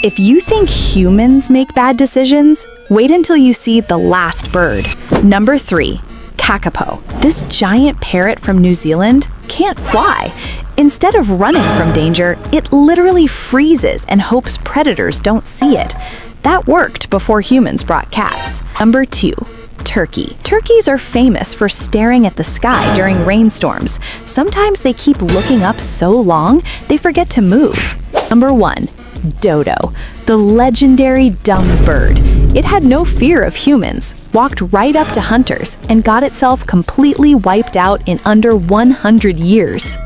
If you think humans make bad decisions, wait until you see the last bird. Number 3, Kakapo. This giant parrot from New Zealand can't fly. Instead of running from danger, it literally freezes and hopes predators don't see it. That worked before humans brought cats. Number 2, turkey. Turkeys are famous for staring at the sky during rainstorms. Sometimes they keep looking up so long, they forget to move. Number 1, Dodo, the legendary dumb bird. It had no fear of humans, walked right up to hunters, and got itself completely wiped out in under 100 years.